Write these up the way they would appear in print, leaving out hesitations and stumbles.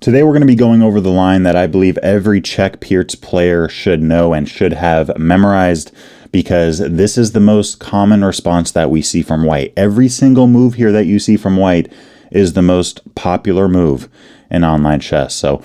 Today we're going to be going over the line that I believe every Czech Pirc player should know and should have memorized, because this is the most common response that we see from white. Every single move here that you see from white is the most popular move in online chess. So,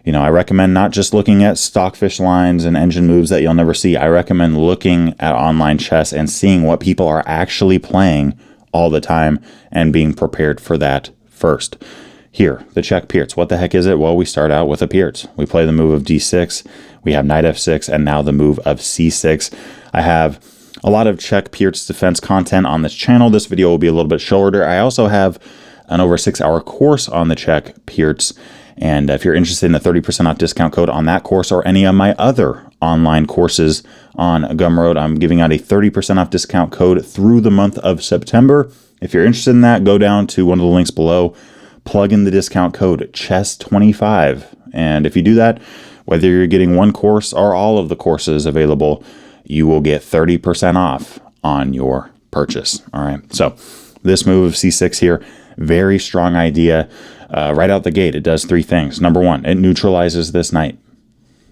I recommend not just looking at stockfish lines and engine moves that you'll never see. I recommend looking at online chess and seeing what people are actually playing all the time and being prepared for that first. Here, the Czech Pirc. What the heck is it? Well, we start out with a Pirc. We play the move of d6, we have knight f6, and now the move of c6. I have a lot of Czech Pirc defense content on this channel. This video will be a little bit shorter. I also have an over 6-hour course on the Czech Pirc, and if you're interested in a 30% off discount code on that course or any of my other online courses on Gumroad, I'm giving out a 30% off discount code through the month of September. If you're interested in that, go down to one of the links below, plug in the discount code CHESS25. And if you do that, whether you're getting one course or all of the courses available, you will get 30% off on your purchase. All right. So this move of c6 here, very strong idea. Right out the gate, it does three things. Number one, it neutralizes this knight.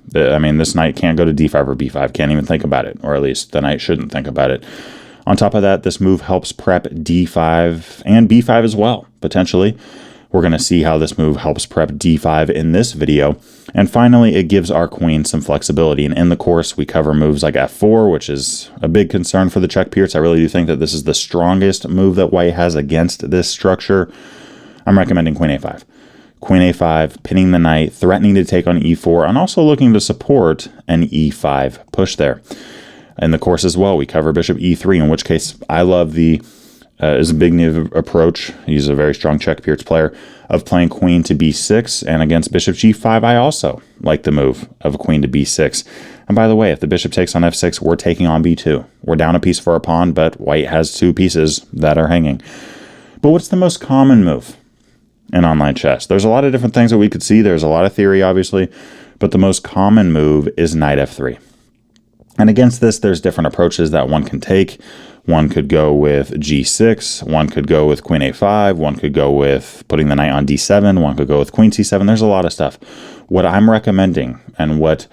This knight can't go to d5 or b5, can't even think about it, or at least the knight shouldn't think about it. On top of that, this move helps prep d5 and b5 as well, potentially. We're going to see how this move helps prep d5 in this video. And finally, it gives our queen some flexibility. And in the course, we cover moves like f4, which is a big concern for the Czech Pirc. I really do think that this is the strongest move that white has against this structure. I'm recommending queen a5. Queen a5, pinning the knight, threatening to take on e4, and also looking to support an e5 push there. In the course as well, we cover bishop e3, in which case I love the Zbigniew approach. He's a very strong Czech Pirc player, of playing queen to b6, and against bishop g5, I also like the move of a queen to b6. And by the way, if the bishop takes on f6, we're taking on b2. We're down a piece for a pawn, but white has two pieces that are hanging. But what's the most common move in online chess? There's a lot of different things that we could see. There's a lot of theory, obviously, but the most common move is knight f3. And against this, there's different approaches that one can take. One could go with g6, one could go with queen a5, one could go with putting the knight on d7, one could go with queen c7. There's a lot of stuff. What I'm recommending, and what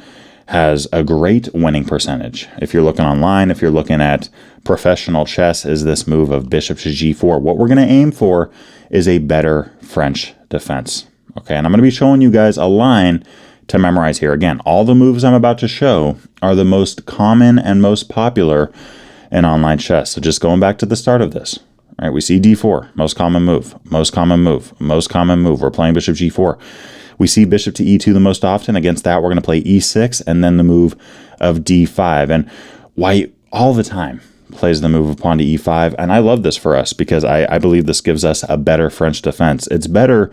has a great winning percentage, if you're looking online, if you're looking at professional chess, is this move of bishop to g4. What we're going to aim for is a better French defense. Okay, and I'm going to be showing you guys a line to memorize here. Again, all the moves I'm about to show are the most common and most popular in online chess. So just going back to the start of this, right? We see d4, most common move, most common move, most common move. We're playing bishop g4. We see bishop to e2 the most often. Against that, we're going to play e6 and then the move of d5. And white all the time plays the move of pawn to e5. And I love this for us because I believe this gives us a better French defense. It's better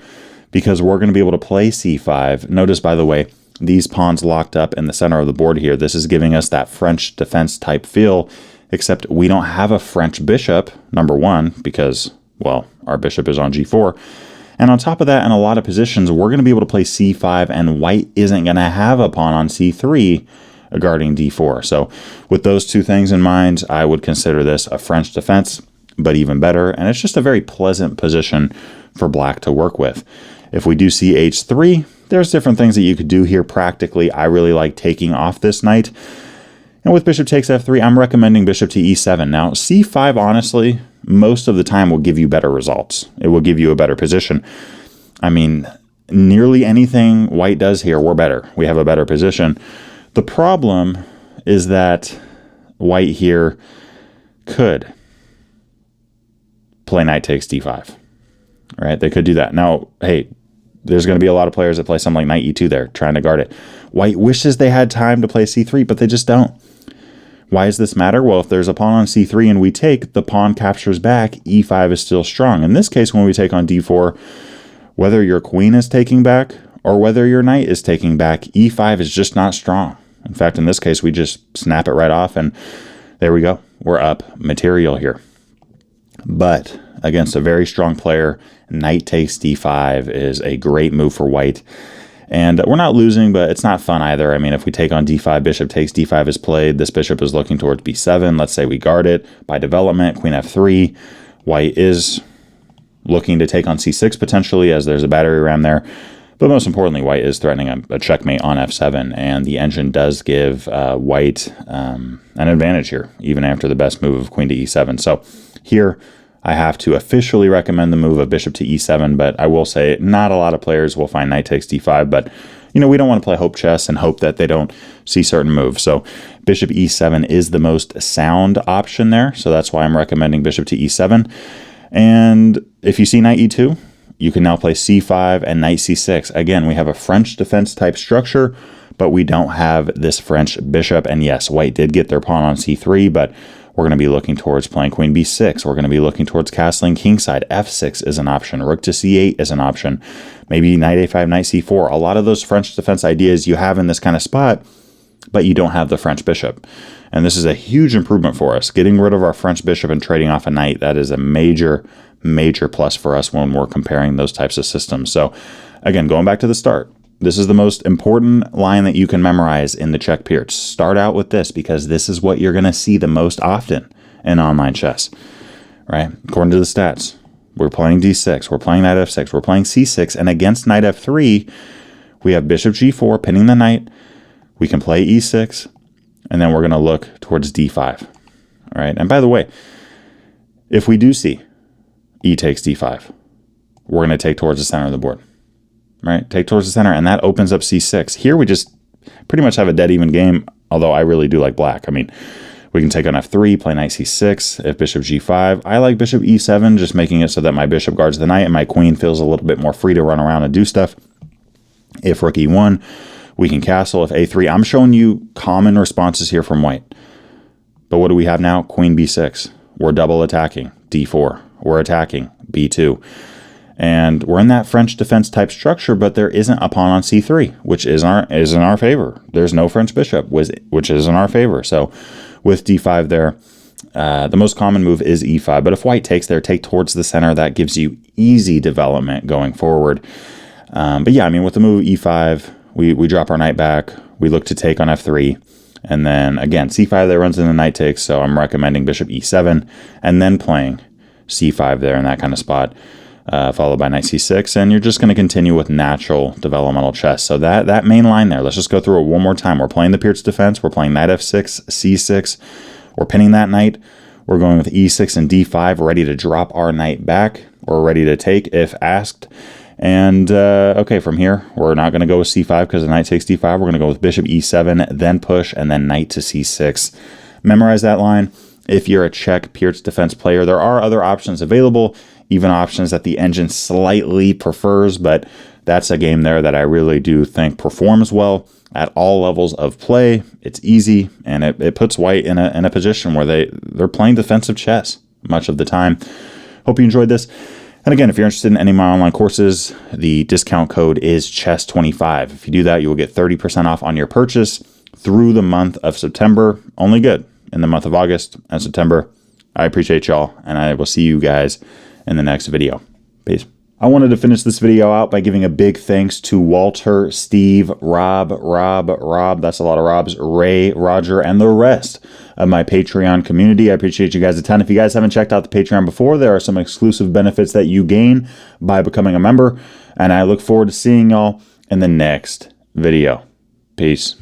because we're going to be able to play c5. Notice, by the way, these pawns locked up in the center of the board here. This is giving us that French defense type feel, except we don't have a French bishop, number one, because, well, our bishop is on g4. And on top of that, in a lot of positions, we're going to be able to play c5, and white isn't going to have a pawn on c3 guarding d4. So with those two things in mind, I would consider this a French defense, but even better. And it's just a very pleasant position for black to work with. If we do see h3, there's different things that you could do here practically. I really like taking off this knight. And with bishop takes f3, I'm recommending bishop to e7. Now, c5, honestly, most of the time will give you better results. It will give you a better position. I mean, nearly anything white does here, we're better. We have a better position. The problem is that white here could play knight takes d5. All right, they could do that. Now, hey, there's going to be a lot of players that play something like knight e2 there, trying to guard it. White wishes they had time to play c3, but they just don't. Why does this matter? Well, if there's a pawn on c3 and we take, the pawn captures back, e5 is still strong. In this case, when we take on d4, whether your queen is taking back or whether your knight is taking back, e5 is just not strong. In fact, in this case, we just snap it right off, and there we go. We're up material here. But against a very strong player, knight takes d5 is a great move for white. And we're not losing, but it's not fun either. I mean, if we take on d5, bishop takes d5 is played. This bishop is looking towards b7. Let's say we guard it by development, queen f3. White is looking to take on c6 potentially, as there's a battery ram there. But most importantly, white is threatening a checkmate on f7, and the engine does give white an advantage here, even after the best move of queen to e7. So here, I have to officially recommend the move of bishop to e7, but I will say not a lot of players will find knight takes d5, but you know, we don't want to play hope chess and hope that they don't see certain moves. So bishop e7 is the most sound option there, so that's why I'm recommending bishop to e7. And if you see knight e2, you can now play c5 and knight c6. Again, we have a French defense type structure, but we don't have this French bishop. And yes, white did get their pawn on c3, but we're going to be looking towards playing queen b6. We're going to be looking towards castling kingside. f6 is an option. Rook to c8 is an option. Maybe knight a5, knight c4. A lot of those French defense ideas you have in this kind of spot, but you don't have the French bishop. And this is a huge improvement for us. Getting rid of our French bishop and trading off a knight, that is a major plus for us when we're comparing those types of systems. So again, going back to the start, this is the most important line that you can memorize in the Czech Pirc. Start out with this because this is what you're going to see the most often in online chess, right? According to the stats, we're playing d6, we're playing knight f6, we're playing c6, and against knight f3, we have bishop g4 pinning the knight. We can play e6, and then we're going to look towards d5, all right? And by the way, if we do see e takes d5, we're going to take towards the center of the board, right? Take towards the center, and that opens up c6. Here we just pretty much have a dead even game, although I really do like black. I mean, we can take on f3, play knight c6, if bishop g5. I like bishop e7, just making it so that my bishop guards the knight and my queen feels a little bit more free to run around and do stuff. If rook e1, we can castle. If a3, I'm showing you common responses here from white. But what do we have now? Queen b6. We're double attacking. d4. We're attacking b2. And we're in that French defense type structure, but there isn't a pawn on c3, which is in our favor. There's no French bishop, which is in our favor. So with d5 there, the most common move is e5. But if white takes there, take towards the center, that gives you easy development going forward. But yeah, I mean, with the move e5, we drop our knight back. We look to take on f3. And then again, c5 there runs into knight takes. So I'm recommending bishop e7 and then playing c5 there in that kind of spot, followed by knight c6. And you're just going to continue with natural developmental chess. So that main line there, let's just go through it one more time. We're playing the Pirc defense. We're playing knight f6, c6. We're pinning that knight. We're going with e6 and d5. We're ready to drop our knight back. We're ready to take if asked. And okay, from here, we're not going to go with c5 because the knight takes d5. We're going to go with bishop e7, then push, and then knight to c6. Memorize that line. If you're a Czech Pirc defense player, there are other options available, even options that the engine slightly prefers, but that's a game there that I really do think performs well at all levels of play. It's easy, and it puts white in a position where they're playing defensive chess much of the time. Hope you enjoyed this. And again, if you're interested in any of my online courses, the discount code is CHESS25. If you do that, you will get 30% off on your purchase through the month of September. Only good in the month of August and September. I appreciate y'all, and I will see you guys in the next video. Peace. I wanted to finish this video out by giving a big thanks to Walter, Steve, Rob, that's a lot of Robs, Ray, Roger, and the rest of my Patreon community. I appreciate you guys a ton. If you guys haven't checked out the Patreon before, there are some exclusive benefits that you gain by becoming a member, and I look forward to seeing y'all in the next video. Peace.